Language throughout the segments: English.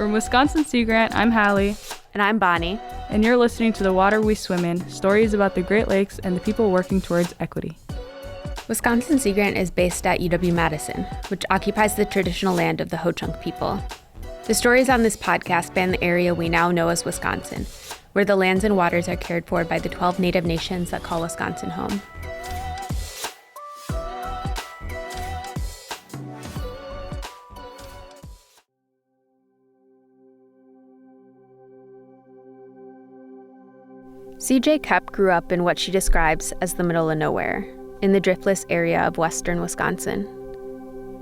From Wisconsin Sea Grant, I'm Hallie. And I'm Bonnie. And you're listening to The Water We Swim In, stories about the Great Lakes and the people working towards equity. Wisconsin Sea Grant is based at UW-Madison, which occupies the traditional land of the Ho-Chunk people. The stories on this podcast span the area we now know as Wisconsin, where the lands and waters are cared for by the 12 Native nations that call Wisconsin home. CJ Kopp grew up in what she describes as the middle of nowhere, in the driftless area of western Wisconsin.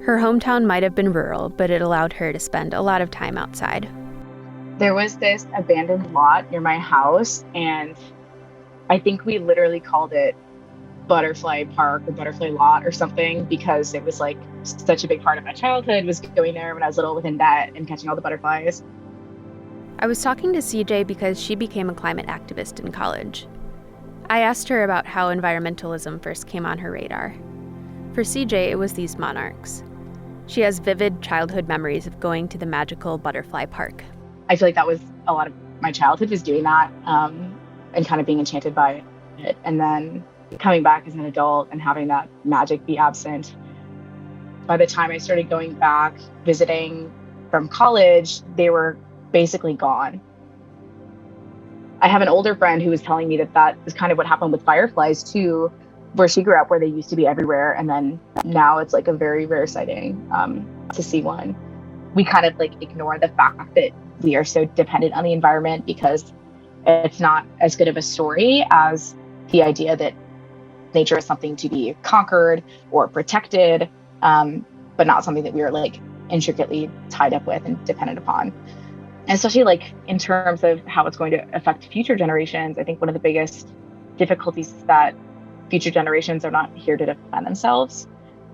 Her hometown might have been rural, but it allowed her to spend a lot of time outside. There was this abandoned lot near my house, and I think we literally called it Butterfly Park or Butterfly Lot or something, because it was like such a big part of my childhood was going there when I was little with net and catching all the butterflies. I was talking to CJ because she became a climate activist in college. I asked her about how environmentalism first came on her radar. For CJ, it was these monarchs. She has vivid childhood memories of going to the magical Butterfly Park. I feel like that was a lot of my childhood, was doing that and kind of being enchanted by it. And then coming back as an adult and having that magic be absent. By the time I started going back, visiting from college, they were basically gone. I have an older friend who was telling me that is kind of what happened with fireflies too, where she grew up, where they used to be everywhere, and then now it's like a very rare sighting to see one. We kind of like ignore the fact that we are so dependent on the environment because it's not as good of a story as the idea that nature is something to be conquered or protected, but not something that we are like intricately tied up with and dependent upon. And especially like in terms of how it's going to affect future generations, I think one of the biggest difficulties is that future generations are not here to defend themselves.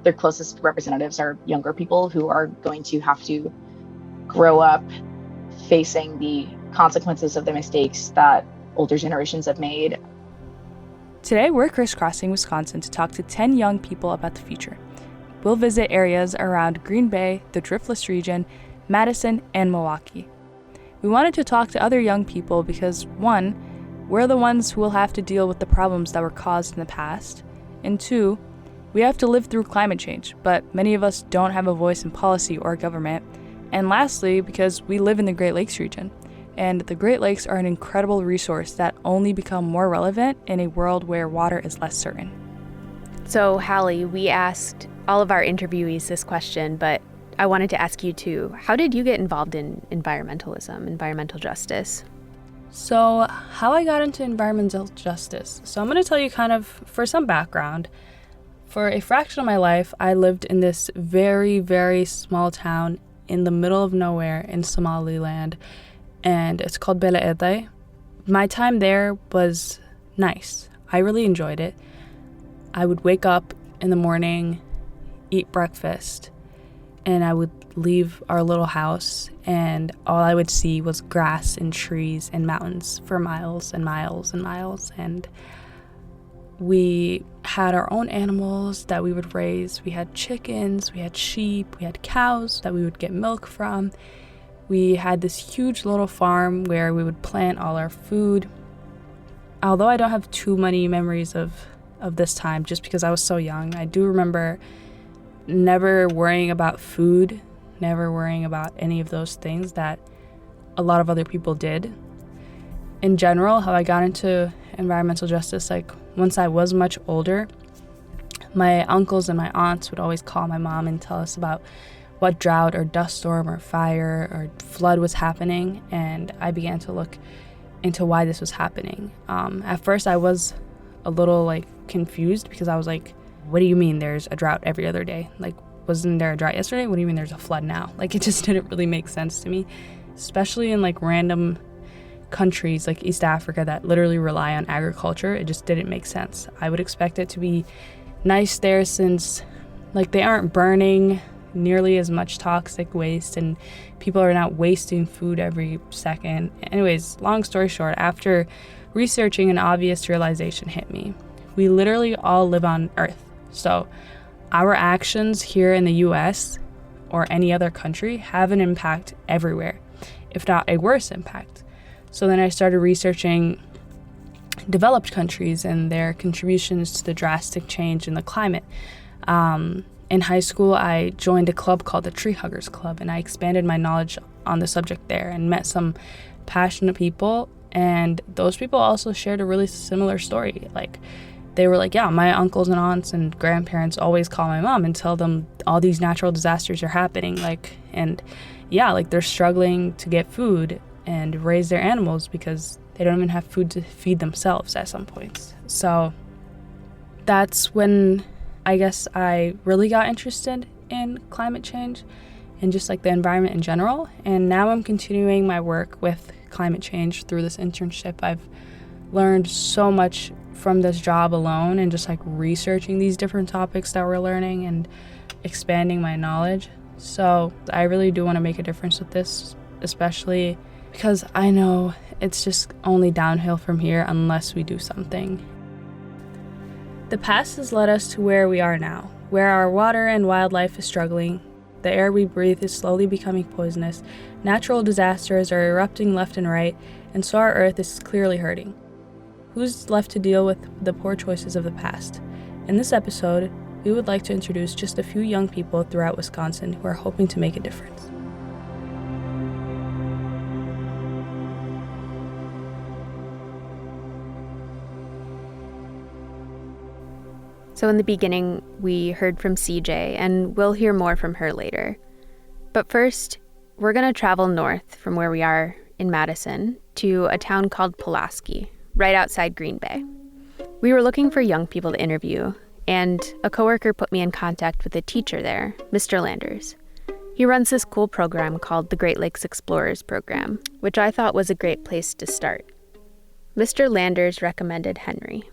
Their closest representatives are younger people who are going to have to grow up facing the consequences of the mistakes that older generations have made. Today, we're crisscrossing Wisconsin to talk to 10 young people about the future. We'll visit areas around Green Bay, the Driftless region, Madison, and Milwaukee. We wanted to talk to other young people because, one, we're the ones who will have to deal with the problems that were caused in the past, and two, we have to live through climate change, but many of us don't have a voice in policy or government, and lastly, because we live in the Great Lakes region, and the Great Lakes are an incredible resource that only become more relevant in a world where water is less certain. So, Hallie, we asked all of our interviewees this question, but I wanted to ask you too, how did you get involved in environmentalism, environmental justice? So, how I got into environmental justice. So I'm going to tell you kind of for some background. For a fraction of my life, I lived in this very, very small town in the middle of nowhere in Somaliland, and it's called Bele. My time there was nice. I really enjoyed it. I would wake up in the morning, eat breakfast, and I would leave our little house, and all I would see was grass and trees and mountains for miles and miles and miles. And we had our own animals that we would raise. We had chickens, we had sheep, we had cows that we would get milk from. We had this huge little farm where we would plant all our food. Although I don't have too many memories of this time, just because I was so young, I do remember never worrying about food, never worrying about any of those things that a lot of other people did. In general, how I got into environmental justice, like once I was much older, my uncles and my aunts would always call my mom and tell us about what drought or dust storm or fire or flood was happening, and I began to look into why this was happening. At first I was a little like confused because I was like, what do you mean there's a drought every other day? Like, wasn't there a drought yesterday? What do you mean there's a flood now? Like, it just didn't really make sense to me, especially in like random countries like East Africa that literally rely on agriculture. It just didn't make sense. I would expect it to be nice there since like they aren't burning nearly as much toxic waste and people are not wasting food every second. Anyways, long story short, after researching, an obvious realization hit me. We literally all live on Earth. So our actions here in the US or any other country have an impact everywhere. if not a worse impact. So then I started researching developed countries and their contributions to the drastic change in the climate. In high school, I joined a club called the Tree Huggers Club, and I expanded my knowledge on the subject there and met some passionate people. And those people also shared a really similar story. Like, they were like, yeah, my uncles and aunts and grandparents always call my mom and tell them all these natural disasters are happening. They're struggling to get food and raise their animals because they don't even have food to feed themselves at some points. So that's when I guess I really got interested in climate change and just like the environment in general. And now I'm continuing my work with climate change through this internship. I've learned so much from this job alone and just like researching these different topics that we're learning and expanding my knowledge. So I really do want to make a difference with this, especially because I know it's just only downhill from here unless we do something. The past has led us to where we are now, where our water and wildlife is struggling, the air we breathe is slowly becoming poisonous, natural disasters are erupting left and right, and so our earth is clearly hurting. Who's left to deal with the poor choices of the past? In this episode, we would like to introduce just a few young people throughout Wisconsin who are hoping to make a difference. So in the beginning, we heard from CJ, and we'll hear more from her later. But first, we're going to travel north from where we are in Madison to a town called Pulaski, right outside Green Bay. We were looking for young people to interview, and a coworker put me in contact with a teacher there, Mr. Landers. He runs this cool program called the Great Lakes Explorers Program, which I thought was a great place to start. Mr. Landers recommended Henry.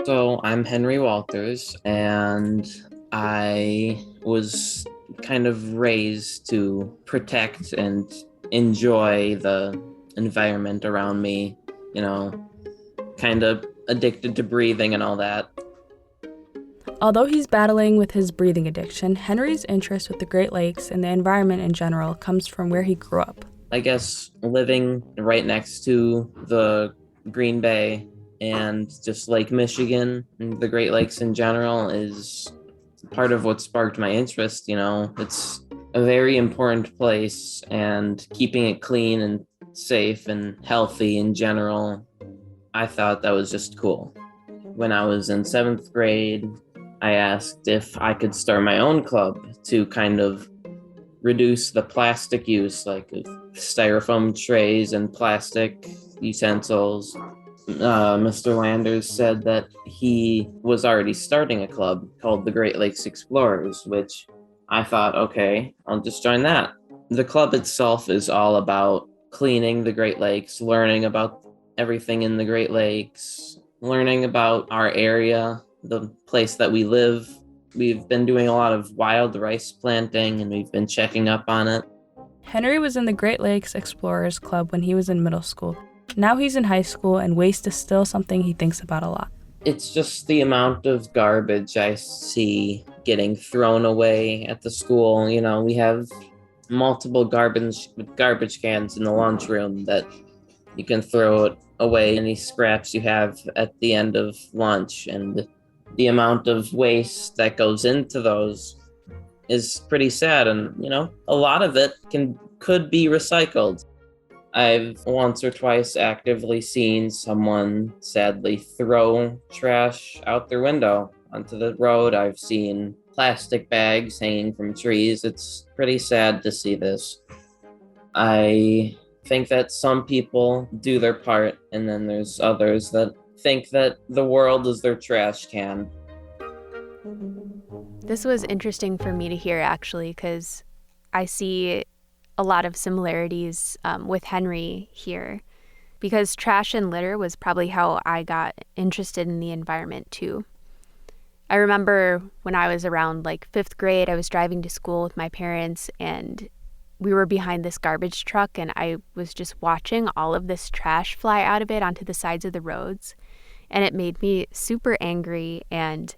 So I'm Henry Walters, and I was kind of raised to protect and enjoy the environment around me, kind of addicted to breathing and all that. Although he's battling with his breathing addiction, Henry's interest with the Great Lakes and the environment in general comes from where he grew up. I guess living right next to the Green Bay and just Lake Michigan and the Great Lakes in general is part of what sparked my interest. It's a very important place, and keeping it clean and safe and healthy in general, I thought that was just cool. When I was in 7th grade, I asked if I could start my own club to kind of reduce the plastic use, like of styrofoam trays and plastic utensils. Mr. Landers said that he was already starting a club called the Great Lakes Explorers, which I thought, okay, I'll just join that. The club itself is all about cleaning the Great Lakes, learning about everything in the Great Lakes, learning about our area, the place that we live. We've been doing a lot of wild rice planting, and we've been checking up on it. Henry was in the Great Lakes Explorers Club when he was in middle school. Now he's in high school, and waste is still something he thinks about a lot. It's just the amount of garbage I see getting thrown away at the school. We have multiple garbage cans in the lunchroom that you can throw away any scraps you have at the end of lunch. And the amount of waste that goes into those is pretty sad. And, a lot of it could be recycled. I've once or twice actively seen someone sadly throw trash out their window onto the road. I've seen plastic bags hanging from trees. It's pretty sad to see this. I think that some people do their part, and then there's others that think that the world is their trash can. This was interesting for me to hear, actually, because I see a lot of similarities with Henry here, because trash and litter was probably how I got interested in the environment too. I remember when I was around 5th grade, I was driving to school with my parents, and we were behind this garbage truck, and I was just watching all of this trash fly out of it onto the sides of the roads, and it made me super angry, and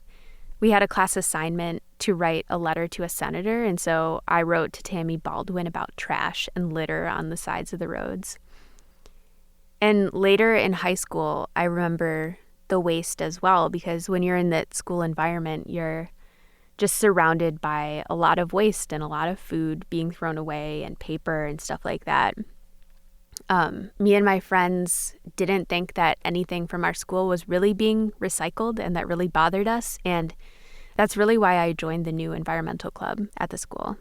We had a class assignment to write a letter to a senator, and so I wrote to Tammy Baldwin about trash and litter on the sides of the roads. And later in high school, I remember the waste as well, because when you're in that school environment, you're just surrounded by a lot of waste and a lot of food being thrown away and paper and stuff like that. Me and my friends didn't think that anything from our school was really being recycled, and that really bothered us. And that's really why I joined the new environmental club at the school.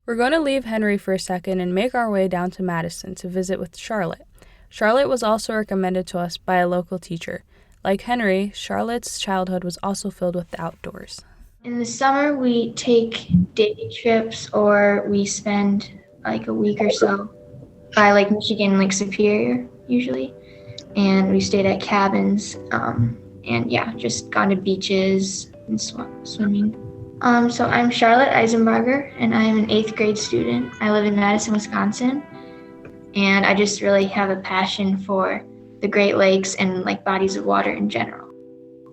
We're going to leave Henry for a second and make our way down to Madison to visit with Charlotte. Charlotte was also recommended to us by a local teacher. Like Henry, Charlotte's childhood was also filled with the outdoors. In the summer, we take day trips, or we spend like a week or so by Lake Michigan, Lake Superior usually, and we stayed at cabins, and just gone to beaches and swimming. So I'm Charlotte Eisenbarger, and I am an 8th grade student. I live in Madison, Wisconsin, and I just really have a passion for the Great Lakes and like bodies of water in general.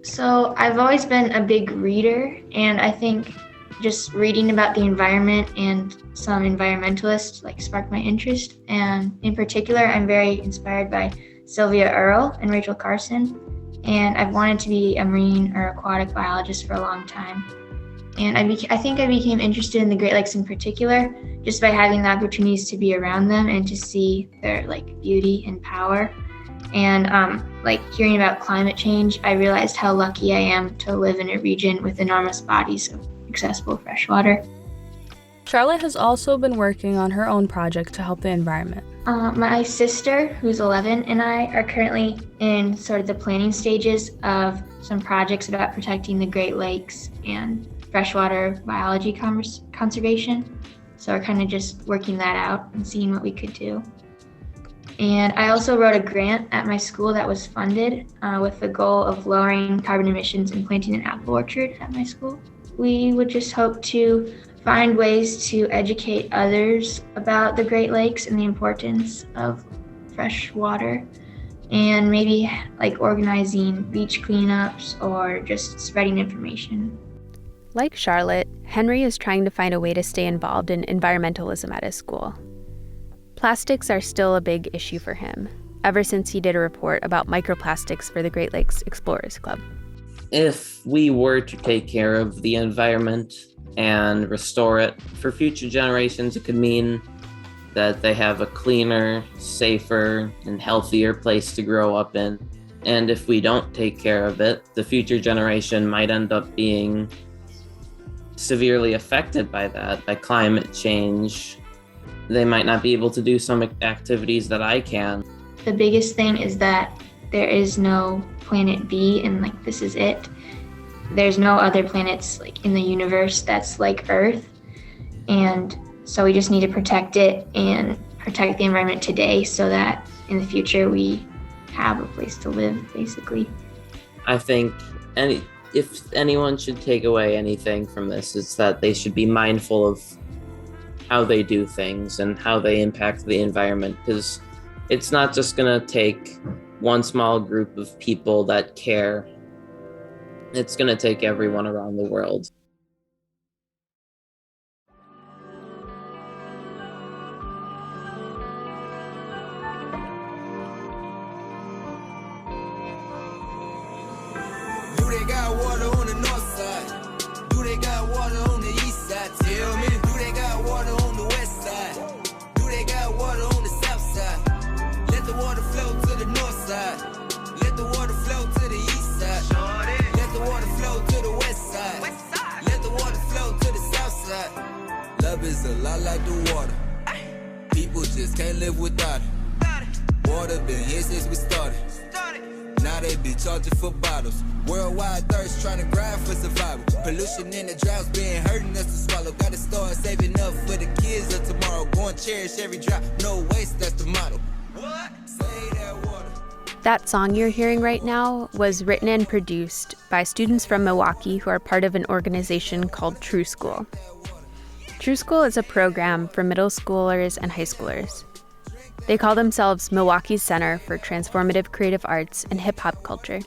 So I've always been a big reader, and I think just reading about the environment and some environmentalists like sparked my interest. And in particular, I'm very inspired by Sylvia Earle and Rachel Carson. And I've wanted to be a marine or aquatic biologist for a long time. And I think I became interested in the Great Lakes in particular just by having the opportunities to be around them and to see their like beauty and power. And hearing about climate change, I realized how lucky I am to live in a region with enormous bodies of accessible fresh water. Charlotte has also been working on her own project to help the environment. My sister, who's 11, and I are currently in sort of the planning stages of some projects about protecting the Great Lakes and freshwater biology conservation. So we're kind of just working that out and seeing what we could do. And I also wrote a grant at my school that was funded with the goal of lowering carbon emissions and planting an apple orchard at my school. We would just hope to find ways to educate others about the Great Lakes and the importance of fresh water, and maybe like organizing beach cleanups or just spreading information. Like Charlotte, Henry is trying to find a way to stay involved in environmentalism at his school. Plastics are still a big issue for him, ever since he did a report about microplastics for the Great Lakes Explorers Club. If we were to take care of the environment and restore it for future generations, it could mean that they have a cleaner, safer, and healthier place to grow up in. And if we don't take care of it, the future generation might end up being severely affected by that, by climate change. They might not be able to do some activities that I can. The biggest thing is that there is no planet B, and like this is it. There's no other planets like in the universe that's like Earth, and so we just need to protect it and protect the environment today so that in the future we have a place to live, basically. I think if anyone should take away anything from this, it's that they should be mindful of how they do things and how they impact the environment, because it's not just going to take one small group of people that care. It's going to take everyone around the world. Do they got water on the north side? Do they got water on the east side? Tell me. Do they got water on the west side? Do they got water on the south side? Let the water flow to the north side. Let the water flow to the east side. Let the water flow to the west side. Let the water flow to the south side. Love is a lot like the water. People just can't live without it. Water been here since we started. Now they be charging for bottles. Worldwide thirst trying to grind for survival. Pollution in the droughts being hurting us to swallow. Gotta start saving up for the kids of tomorrow. Go and cherish every drop, no waste, that's the motto. What? Save that water. That song you're hearing right now was written and produced by students from Milwaukee who are part of an organization called TRUE Skool. TRUE Skool is a program for middle schoolers and high schoolers. They call themselves Milwaukee's Center for Transformative Creative Arts and Hip Hop Culture.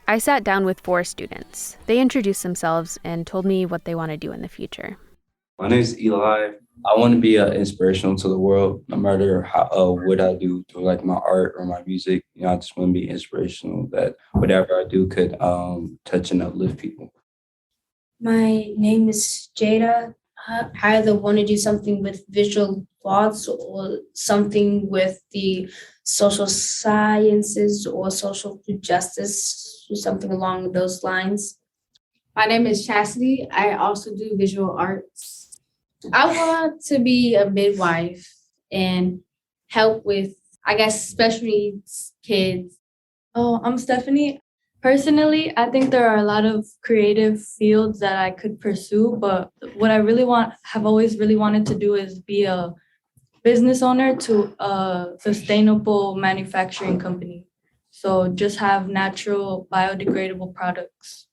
I sat down with 4 students. They introduced themselves and told me what they want to do in the future. My name is Eli. I want to be inspirational to the world, no matter what I do through like my art or my music. I just want to be inspirational that whatever I do could touch and uplift people. My name is Jada. I either want to do something with visual arts or something with the social sciences or social justice, or something along those lines. My name is Chastity. I also do visual arts. I want to be a midwife and help with, I guess, special needs kids. Oh, I'm Stephanie. Personally, I think there are a lot of creative fields that I could pursue, but what I have always really wanted to do is be a business owner to a sustainable manufacturing company. So just have natural, biodegradable products.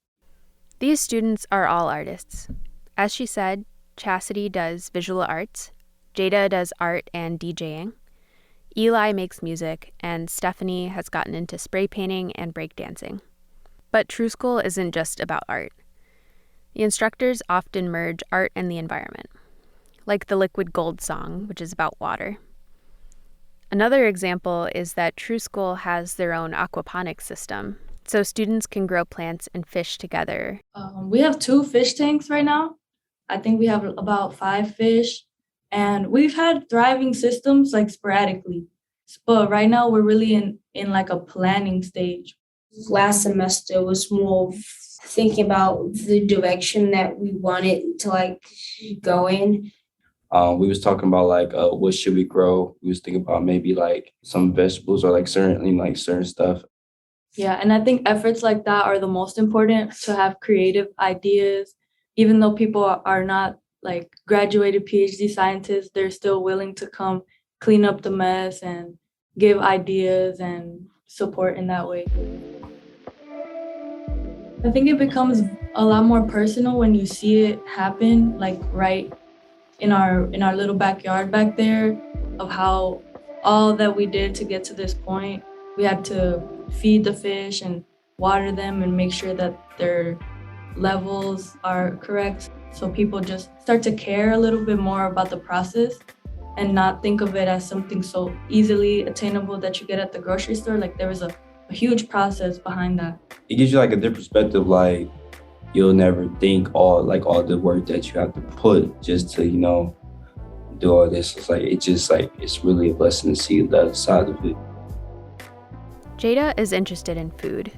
These students are all artists. As she said, Chastity does visual arts, Jada does art and DJing, Eli makes music, and Stephanie has gotten into spray painting and breakdancing. But TRUE Skool isn't just about art. The instructors often merge art and the environment, like the Liquid Gold song, which is about water. Another example is that TRUE Skool has their own aquaponics system, so students can grow plants and fish together. We have 2 fish tanks right now. I think we have about 5 fish, and we've had thriving systems like sporadically. But right now we're really in like a planning stage. Last semester was more of thinking about the direction that we wanted to like go in. We was talking about like what should we grow. We was thinking about maybe like some vegetables or like certain stuff. Yeah, and I think efforts like that are the most important, to have creative ideas. Even though people are not like graduated PhD scientists, they're still willing to come clean up the mess and give ideas and support in that way. I think it becomes a lot more personal when you see it happen, like right in our little backyard back there, of how all that we did to get to this point. We had to feed the fish and water them and make sure that their levels are correct. So people just start to care a little bit more about the process and not think of it as something so easily attainable that you get at the grocery store. Like there was a huge process behind that. It gives you like a different perspective, like you'll never think all the work that you have to put just to, do all this. It's like, it's really a blessing to see the other side of it. Jada is interested in food.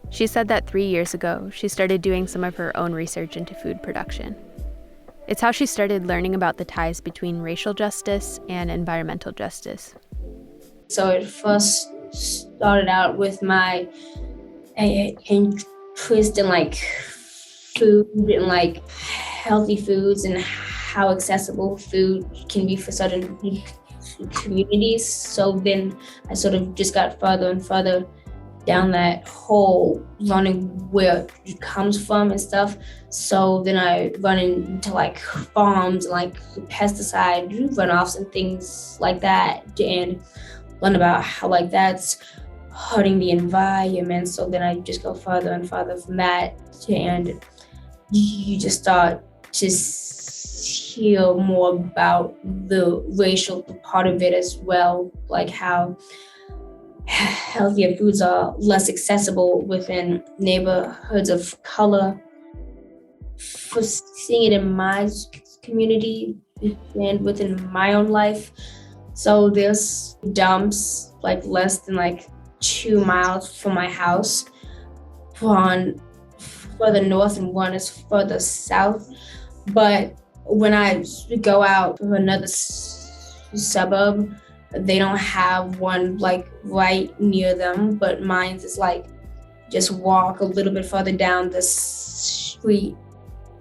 She said that 3 years ago, she started doing some of her own research into food production. It's how she started learning about the ties between racial justice and environmental justice. So it first started out with my interest in like food and like healthy foods and how accessible food can be for certain communities. So then I sort of just got further and further down that whole learning where it comes from and stuff. So then I run into like farms and like pesticide runoffs and things like that, and learn about how like that's hurting the environment. So then I just go further and further from that, and you just start to hear more about the racial part of it as well, like how healthier foods are less accessible within neighborhoods of color. For seeing it in my community and within my own life. So there's dumps like less than like 2 miles from my house, one further north and one is further south. But when I go out to another suburb, they don't have one like right near them, but mine is like just walk a little bit further down the street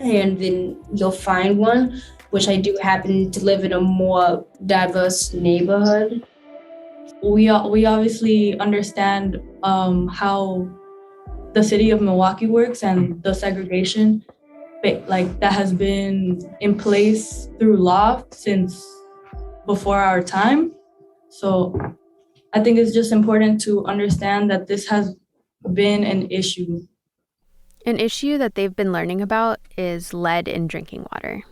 and then you'll find one, which I do happen to live in a more diverse neighborhood. We obviously understand how the city of Milwaukee works and the segregation like that has been in place through law since before our time. So I think it's just important to understand that this has been an issue. An issue that they've been learning about is lead in drinking water.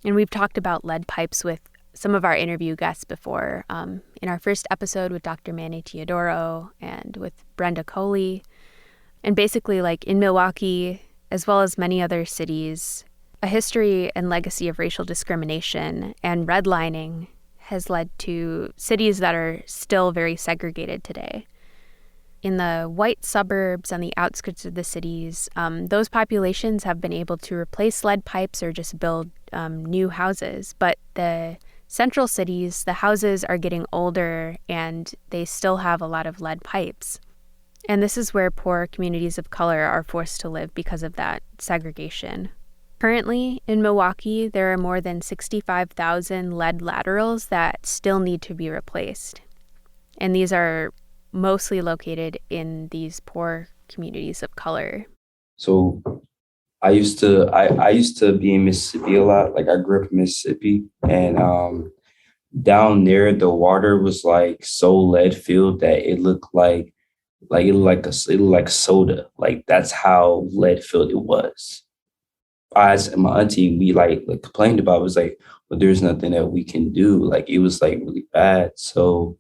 And we've talked about lead pipes with some of our interview guests before, in our first episode with Dr. Manny Teodoro and with Brenda Coley. And basically, like in Milwaukee, as well as many other cities, a history and legacy of racial discrimination and redlining has led to cities that are still very segregated today. In the white suburbs on the outskirts of the cities, those populations have been able to replace lead pipes or just build new houses. But the central cities, the houses are getting older and they still have a lot of lead pipes. And this is where poor communities of color are forced to live because of that segregation. Currently, in Milwaukee, there are more than 65,000 lead laterals that still need to be replaced. And these are mostly located in these poor communities of color. So I used to be in Mississippi a lot. Like I grew up in Mississippi, and down there the water was like so lead filled that it looked like soda. Like that's how lead filled it was. And my auntie, we like complained about it. It was like, well, there's nothing that we can do. Like it was like really bad. So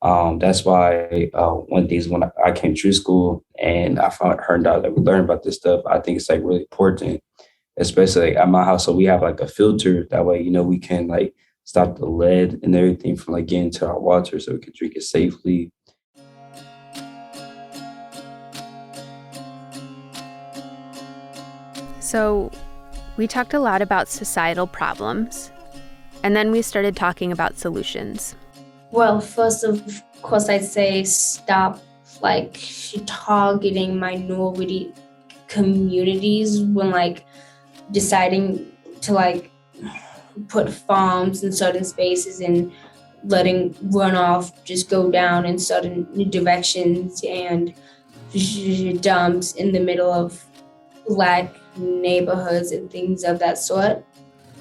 that's why one thing is when I came to TRUE Skool and heard out that we learned about this stuff, I think it's like really important, especially at my house. So we have like a filter that way, we can like stop the lead and everything from like getting to our water so we can drink it safely. So we talked a lot about societal problems, and then we started talking about solutions. Well, first of course, I'd say stop like targeting minority communities when like deciding to like put farms in certain spaces and letting runoff just go down in certain directions and dumps in the middle of Black neighborhoods and things of that sort.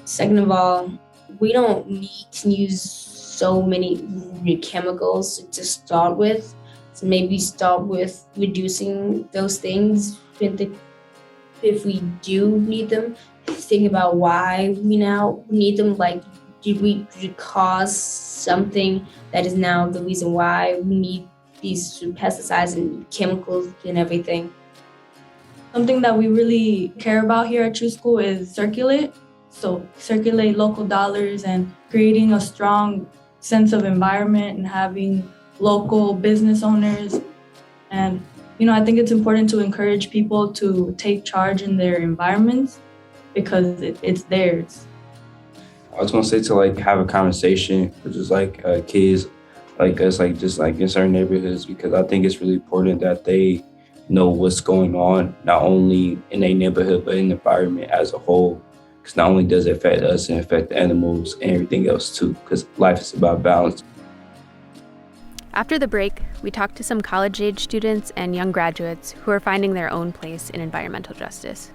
Second of all, we don't need to use so many chemicals to start with. So maybe start with reducing those things if we do need them. Think about why we now need them. Like, did we cause something that is now the reason why we need these pesticides and chemicals and everything? Something that we really care about here at TRUE Skool is circulate. So circulate local dollars and creating a strong sense of environment and having local business owners. And, I think it's important to encourage people to take charge in their environments because it's theirs. I was gonna say to like have a conversation with just like kids like us, like just like in certain neighborhoods, because I think it's really important that they know what's going on, not only in their neighborhood, but in the environment as a whole. Because not only does it affect us, it affect the animals and everything else too, because life is about balance. After the break, we talked to some college-age students and young graduates who are finding their own place in environmental justice.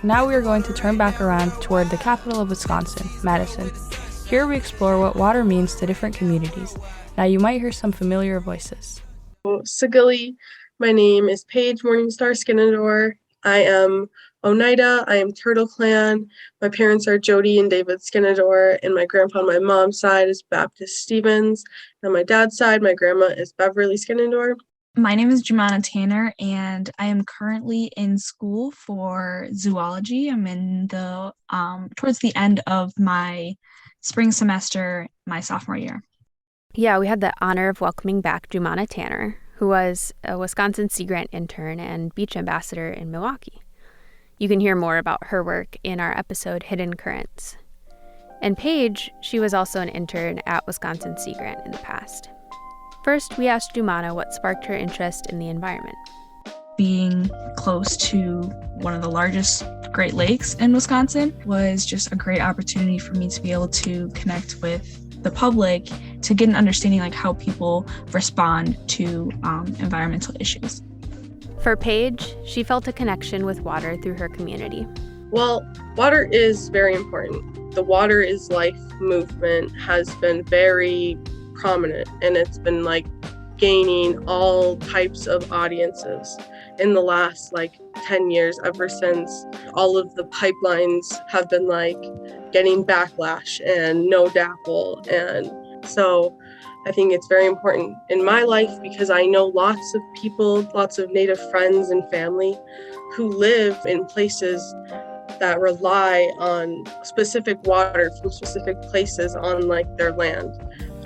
Now we are going to turn back around toward the capital of Wisconsin, Madison. Here we explore what water means to different communities. Now you might hear some familiar voices. Sigilly, my name is Paige Morningstar Skinador. I am Oneida. I am Turtle Clan. My parents are Jody and David Skinador, and my grandpa on my mom's side is Baptist Stevens. On my dad's side, my grandma is Beverly Skinador. My name is Jumana Tanner, and I am currently in school for zoology. I'm in the towards the end of my spring semester, my sophomore year. Yeah, we had the honor of welcoming back Jumana Tanner, who was a Wisconsin Sea Grant intern and beach ambassador in Milwaukee. You can hear more about her work in our episode Hidden Currents. And Paige, she was also an intern at Wisconsin Sea Grant in the past. First, we asked Jumana what sparked her interest in the environment. Being close to one of the largest Great Lakes in Wisconsin was just a great opportunity for me to be able to connect with the public to get an understanding like how people respond to environmental issues. For Paige, she felt a connection with water through her community. Well, water is very important. The Water is Life movement has been very prominent, and it's been like gaining all types of audiences in the last 10 years, ever since all of the pipelines have been getting backlash and no DAPL. And so I think it's very important in my life because I know lots of people, lots of Native friends and family who live in places that rely on specific water from specific places on their land.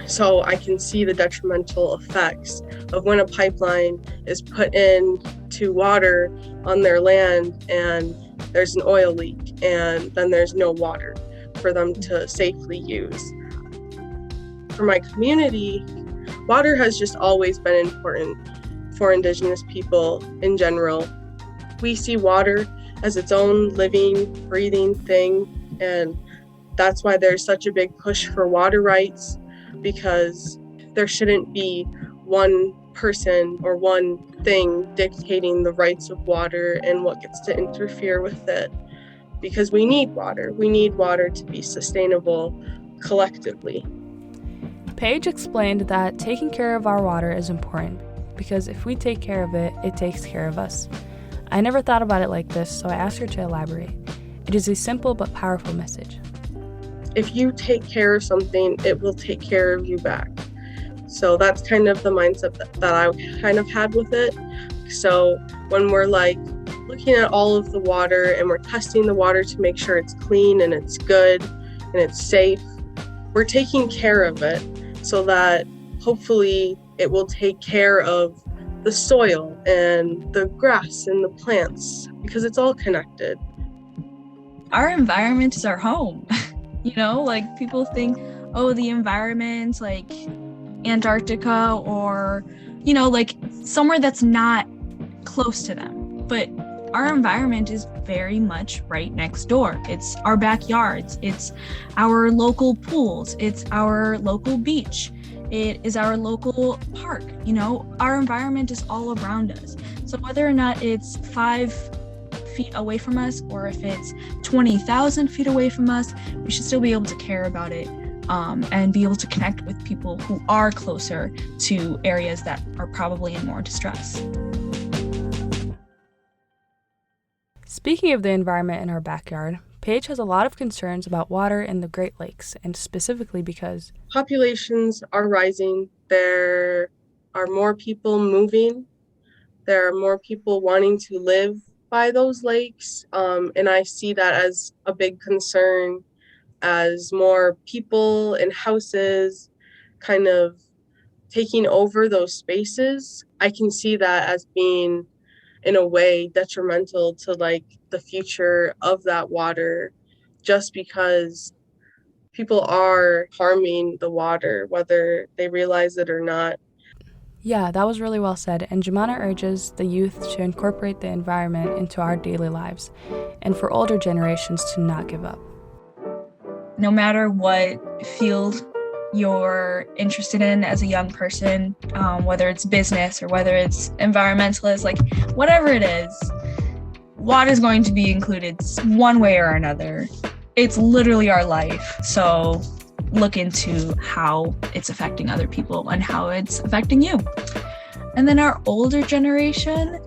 So I can see the detrimental effects of when a pipeline is put into water on their land and there's an oil leak and then there's no water for them to safely use. For my community, water has just always been important for Indigenous people in general. We see water as its own living, breathing thing, and that's why there's such a big push for water rights, because there shouldn't be one person or one thing dictating the rights of water and what gets to interfere with it, because we need water. We need water to be sustainable collectively. Paige explained that taking care of our water is important because if we take care of it, it takes care of us. I never thought about it like this, so I asked her to elaborate. It is a simple but powerful message. If you take care of something, it will take care of you back. So that's kind of the mindset that I kind of had with it. So when we're looking at all of the water and we're testing the water to make sure it's clean and it's good and it's safe, we're taking care of it so that hopefully it will take care of the soil and the grass and the plants, because it's all connected. Our environment is our home. People think, oh, the environment, Antarctica or, somewhere that's not close to them. But our environment is very much right next door. It's our backyards. It's our local pools. It's our local beach. It is our local park. Our environment is all around us. So whether or not it's 5 feet away from us or if it's 20,000 feet away from us, we should still be able to care about it and be able to connect with people who are closer to areas that are probably in more distress. Speaking of the environment in our backyard, Paige has a lot of concerns about water in the Great Lakes, and specifically because populations are rising. There are more people moving. There are more people wanting to live by those lakes. And I see that as a big concern as more people and houses kind of taking over those spaces. I can see that as being, in a way, detrimental to the future of that water, just because people are harming the water, whether they realize it or not. Yeah, that was really well said, and Jumana urges the youth to incorporate the environment into our daily lives, and for older generations to not give up. No matter what field you're interested in as a young person, whether it's business or whether it's environmentalist, whatever it is, water is going to be included one way or another. It's literally our life. So look into how it's affecting other people and how it's affecting you. And then our older generation,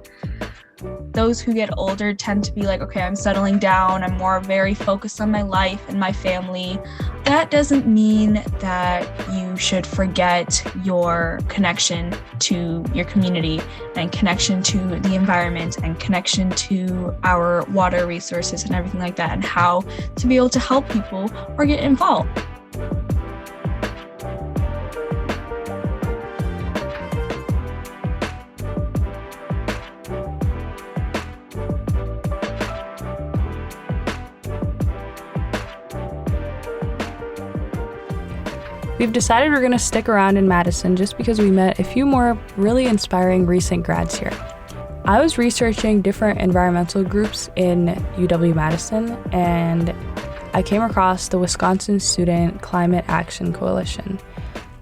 those who get older tend to be okay, I'm settling down. I'm more very focused on my life and my family. That doesn't mean that you should forget your connection to your community and connection to the environment and connection to our water resources and everything like that, and how to be able to help people or get involved. We've decided we're going to stick around in Madison just because we met a few more really inspiring recent grads here. I was researching different environmental groups in UW-Madison, and I came across the Wisconsin Student Climate Action Coalition.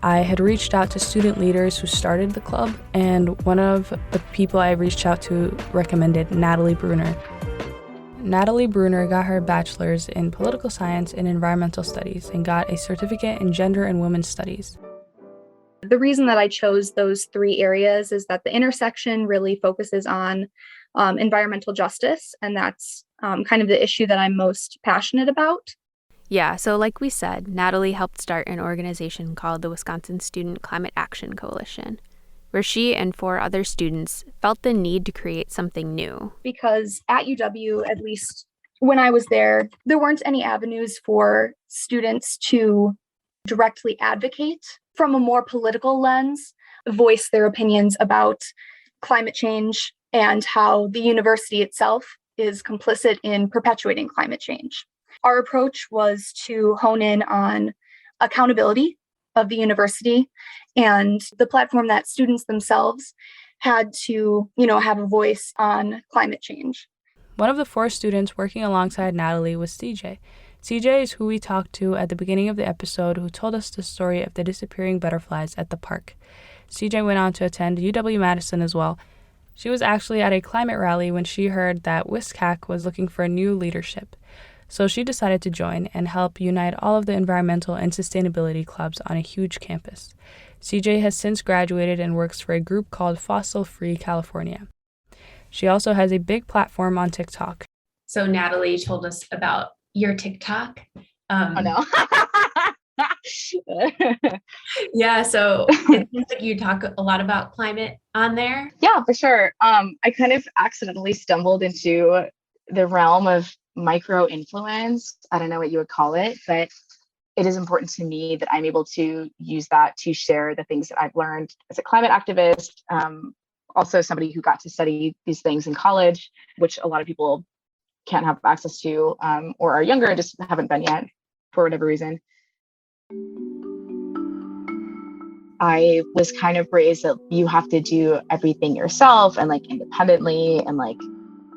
I had reached out to student leaders who started the club, and one of the people I reached out to recommended Natalie Bruner. Natalie Bruner got her bachelor's in political science and environmental studies and got a certificate in gender and women's studies. The reason that I chose those 3 areas is that the intersection really focuses on environmental justice, and that's kind of the issue that I'm most passionate about. Yeah, so like we said, Natalie helped start an organization called the Wisconsin Student Climate Action Coalition, where she and 4 other students felt the need to create something new. Because at UW, at least when I was there weren't any avenues for students to directly advocate from a more political lens, voice their opinions about climate change and how the university itself is complicit in perpetuating climate change. Our approach was to hone in on accountability of the university and the platform that students themselves had to, have a voice on climate change. One of the 4 students working alongside Natalie was CJ. CJ is who we talked to at the beginning of the episode, who told us the story of the disappearing butterflies at the park. CJ went on to attend UW-Madison as well. She was actually at a climate rally when she heard that WSCAC was looking for a new leadership. So she decided to join and help unite all of the environmental and sustainability clubs on a huge campus. CJ has since graduated and works for a group called Fossil Free California. She also has a big platform on TikTok. So Natalie told us about your TikTok. Oh no. Yeah, so it seems like you talk a lot about climate on there. Yeah, for sure. I kind of accidentally stumbled into the realm of micro influence. I don't know what you would call it, but it is important to me that I'm able to use that to share the things that I've learned as a climate activist. Also somebody who got to study these things in college, which a lot of people can't have access to, or are younger and just haven't been yet for whatever reason. I was kind of raised that you have to do everything yourself and independently, and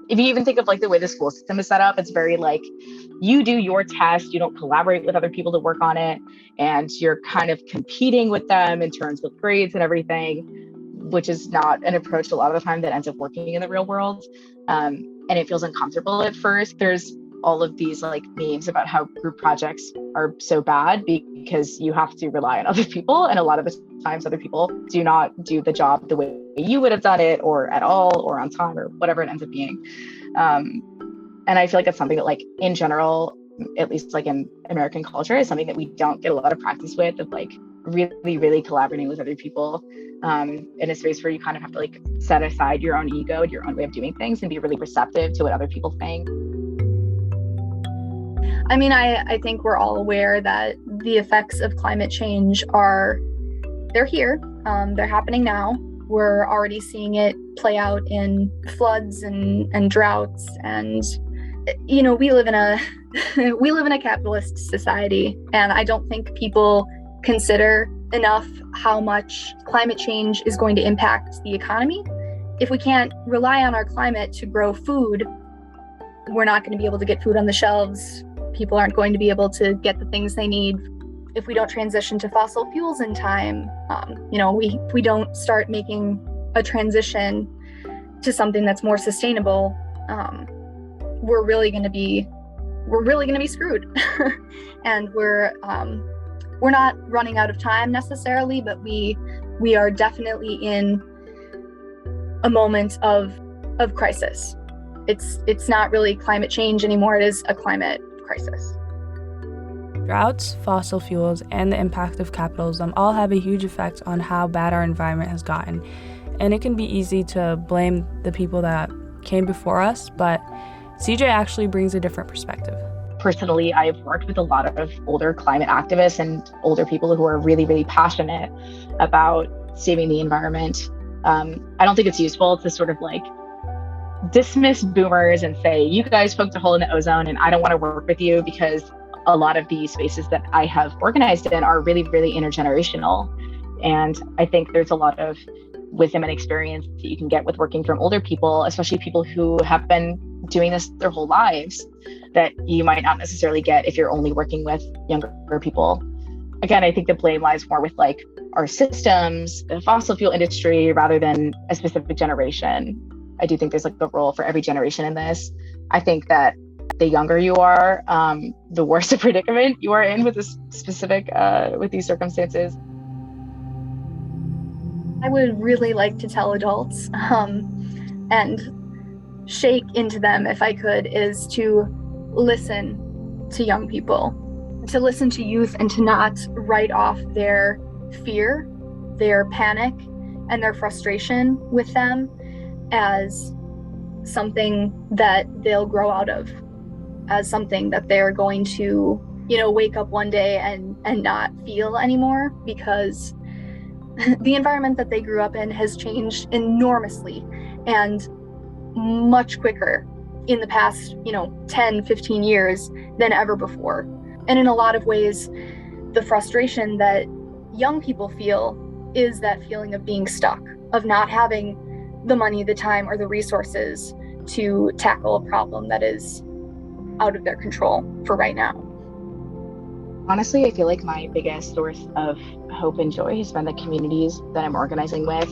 if you even think of the way the school system is set up, it's very you do your test, you don't collaborate with other people to work on it, and you're kind of competing with them in terms of grades and everything, which is not an approach a lot of the time that ends up working in the real world. And it feels uncomfortable at first. There's all of these memes about how group projects are so bad because you have to rely on other people, and a lot of the times other people do not do the job the way you would have done it, or at all, or on time, or whatever it ends up being. And I feel like it's something that in general, at least in American culture, is something that we don't get a lot of practice with, of really, really collaborating with other people in a space where you kind of have to set aside your own ego and your own way of doing things and be really receptive to what other people think. I mean, I think we're all aware that the effects of climate change they're here. They're happening now. We're already seeing it play out in floods and droughts. And, we live in a capitalist society. And I don't think people consider enough how much climate change is going to impact the economy. If we can't rely on our climate to grow food, we're not going to be able to get food on the shelves. People aren't going to be able to get the things they need. If we don't transition to fossil fuels in time, we don't start making a transition to something that's more sustainable, we're really going to be screwed. And we're not running out of time necessarily, but we are definitely in a moment of crisis. It's not really climate change anymore. It is a climate crisis. Droughts, fossil fuels, and the impact of capitalism all have a huge effect on how bad our environment has gotten. And it can be easy to blame the people that came before us, but CJ actually brings a different perspective. Personally, I've worked with a lot of older climate activists and older people who are really, really passionate about saving the environment. I don't think it's useful to sort of dismiss boomers and say, you guys poked a hole in the ozone and I don't want to work with you because a lot of the spaces that I have organized in are really, really intergenerational. And I think there's a lot of wisdom and experience that you can get with working from older people, especially people who have been doing this their whole lives, that you might not necessarily get if you're only working with younger people. Again, I think the blame lies more with like our systems, the fossil fuel industry, rather than a specific generation. I do think there's like a role for every generation in this. I think that the younger you are, the worse a predicament you are in with this specific, with these circumstances. I would really like to tell adults and shake into them, if I could, is to listen to young people, to listen to youth, and to not write off their fear, their panic, and their frustration with them as something that they'll grow out of, as something that they're going to, wake up one day and not feel anymore, because the environment that they grew up in has changed enormously and much quicker in the past, 10, 15 years than ever before. And in a lot of ways, the frustration that young people feel is that feeling of being stuck, of not having the money, the time, or the resources to tackle a problem that is out of their control for right now. Honestly, I feel like my biggest source of hope and joy has been the communities that I'm organizing with,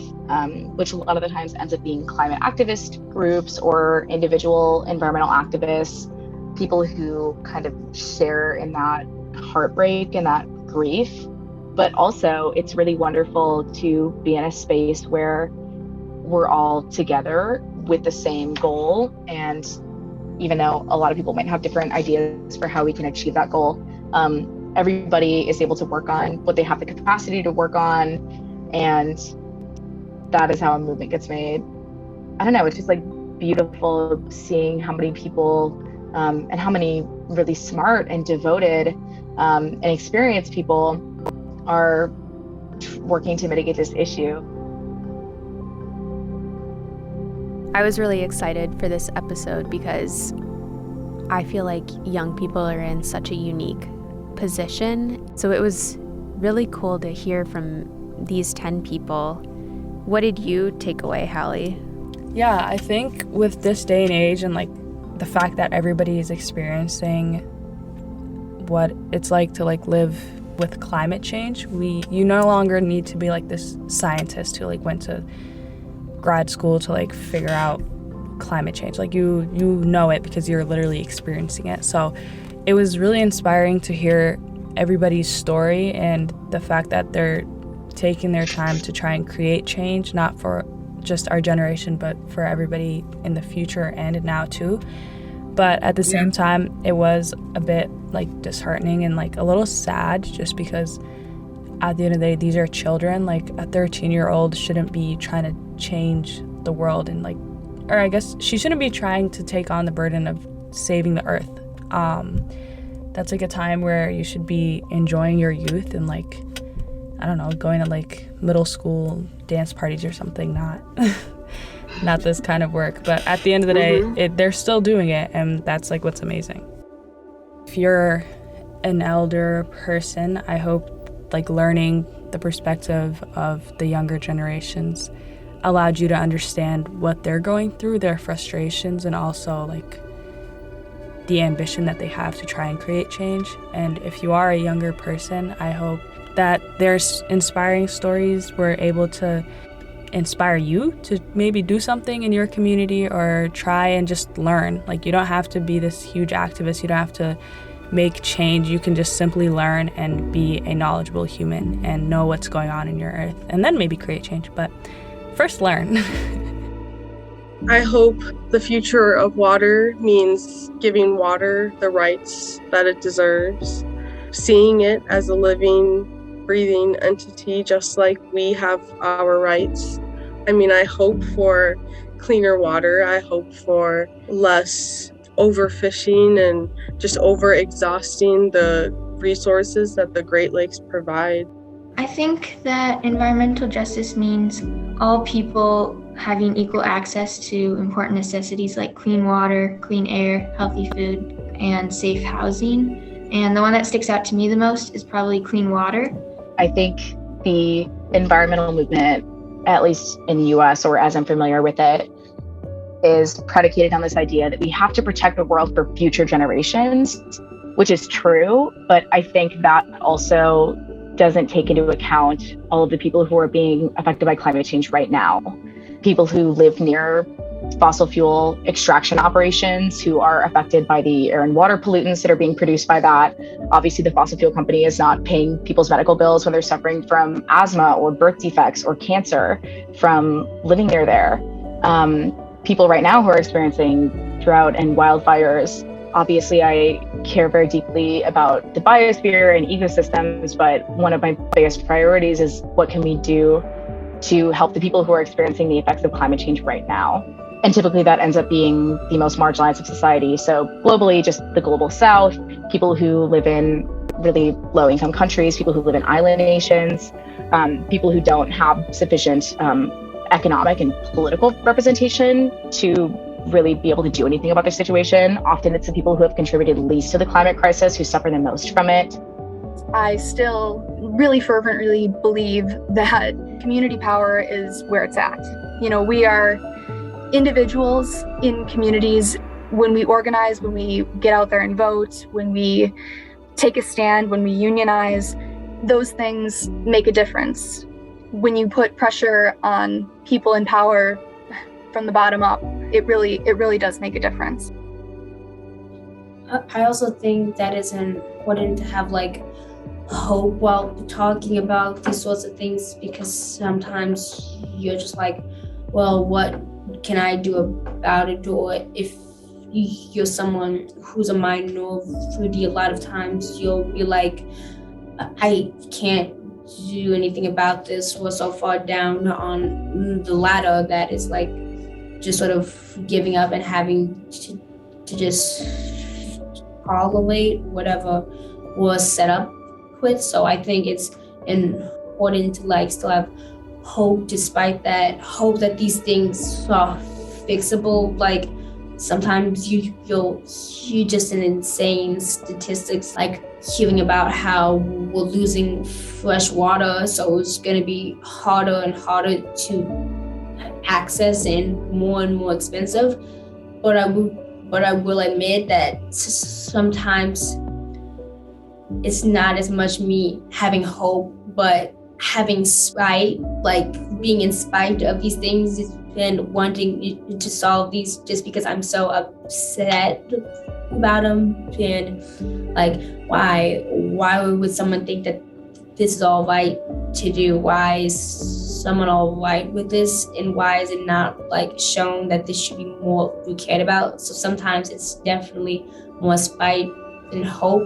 which a lot of the times ends up being climate activist groups or individual environmental activists, people who kind of share in that heartbreak and that grief. But also, it's really wonderful to be in a space where we're all together with the same goal. And even though a lot of people might have different ideas for how we can achieve that goal, everybody is able to work on what they have the capacity to work on. And that is how a movement gets made. I don't know, it's just like beautiful seeing how many people and how many really smart and devoted and experienced people are working to mitigate this issue. I was really excited for this episode because I feel like young people are in such a unique position. So it was really cool to hear from these 10 people. What did you take away, Hallie? Yeah, I think with this day and age and like the fact that everybody is experiencing what it's like to like live with climate change, you no longer need to be like this scientist who like went to grad school to like figure out climate change. Like you know it because you're literally experiencing it. So it was really inspiring to hear everybody's story and the fact that they're taking their time to try and create change, not for just our generation, but for everybody in the future and now too. But at the same time, it was a bit like disheartening and like a little sad, just because at the end of the day, these are children. Like a 13-year-old shouldn't be trying to change the world, and like, or I guess she shouldn't be trying to take on the burden of saving the earth. That's like a time where you should be enjoying your youth and like, I don't know, going to like middle school dance parties or something, not this kind of work. But at the end of the day, they're still doing it, and that's like what's amazing. If you're an elder person, I hope like learning the perspective of the younger generations allowed you to understand what they're going through, their frustrations, and also like the ambition that they have to try and create change. And if you are a younger person, I hope that their inspiring stories were able to inspire you to maybe do something in your community or try and just learn. Like you don't have to be this huge activist, you don't have to make change. You can just simply learn and be a knowledgeable human and know what's going on in your earth, and then maybe create change. But first learn. I hope the future of water means giving water the rights that it deserves, seeing it as a living, breathing entity, just like we have our rights. I mean, I hope for cleaner water. I hope for less overfishing and just over-exhausting the resources that the Great Lakes provide. I think that environmental justice means all people having equal access to important necessities like clean water, clean air, healthy food, and safe housing. And the one that sticks out to me the most is probably clean water. I think the environmental movement, at least in the US, or as I'm familiar with it, is predicated on this idea that we have to protect the world for future generations, which is true. But I think that also doesn't take into account all of the people who are being affected by climate change right now. People who live near fossil fuel extraction operations, who are affected by the air and water pollutants that are being produced by that. Obviously, the fossil fuel company is not paying people's medical bills when they're suffering from asthma or birth defects or cancer from living near there. People right now who are experiencing drought and wildfires. Obviously, I care very deeply about the biosphere and ecosystems, but one of my biggest priorities is what can we do to help the people who are experiencing the effects of climate change right now. And typically that ends up being the most marginalized of society. So globally, just the global south, people who live in really low income countries, people who live in island nations, people who don't have sufficient economic and political representation to really be able to do anything about their situation. Often it's the people who have contributed least to the climate crisis who suffer the most from it. I still really fervently believe that community power is where it's at. You know, we are individuals in communities. When we organize, when we get out there and vote, when we take a stand, when we unionize, those things make a difference. When you put pressure on people in power from the bottom up, it really does make a difference. I also think that it's important to have like hope while talking about these sorts of things, because sometimes you're just like, well, what can I do about it? Or if you're someone who's a minority, a lot of times you'll be like, I can't do anything about this. We're so far down on the ladder that is like just sort of giving up and having to just tolerate whatever was set up with. So I think it's important to like still have hope despite that, hope that these things are fixable. Like sometimes you just an insane statistics, like hearing about how we're losing fresh water, so it's going to be harder and harder to access and more expensive. But I will admit that sometimes it's not as much me having hope, but having spite, like being in spite of these things and wanting to solve these just because I'm so upset about them. And like, why would someone think that this is all right to do? Why is someone all right with this? And why is it not like shown that this should be more cared about? So sometimes it's definitely more spite than hope,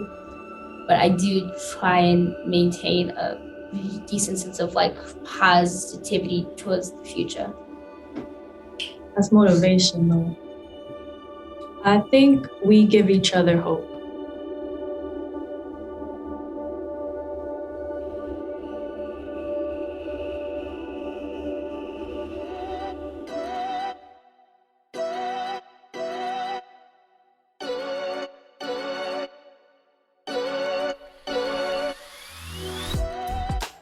but I do try and maintain a decent sense of like positivity towards the future. That's motivation though. I think we give each other hope.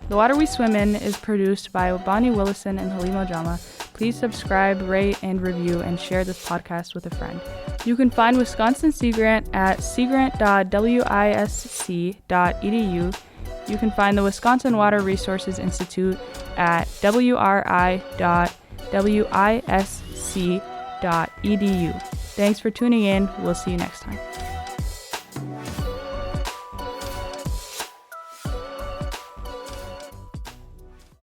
The Water We Swim In is produced by Bonnie Willison and Halima Jama. Please subscribe, rate, and review, and share this podcast with a friend. You can find Wisconsin Sea Grant at seagrant.wisc.edu. You can find the Wisconsin Water Resources Institute at wri.wisc.edu. Thanks for tuning in. We'll see you next time.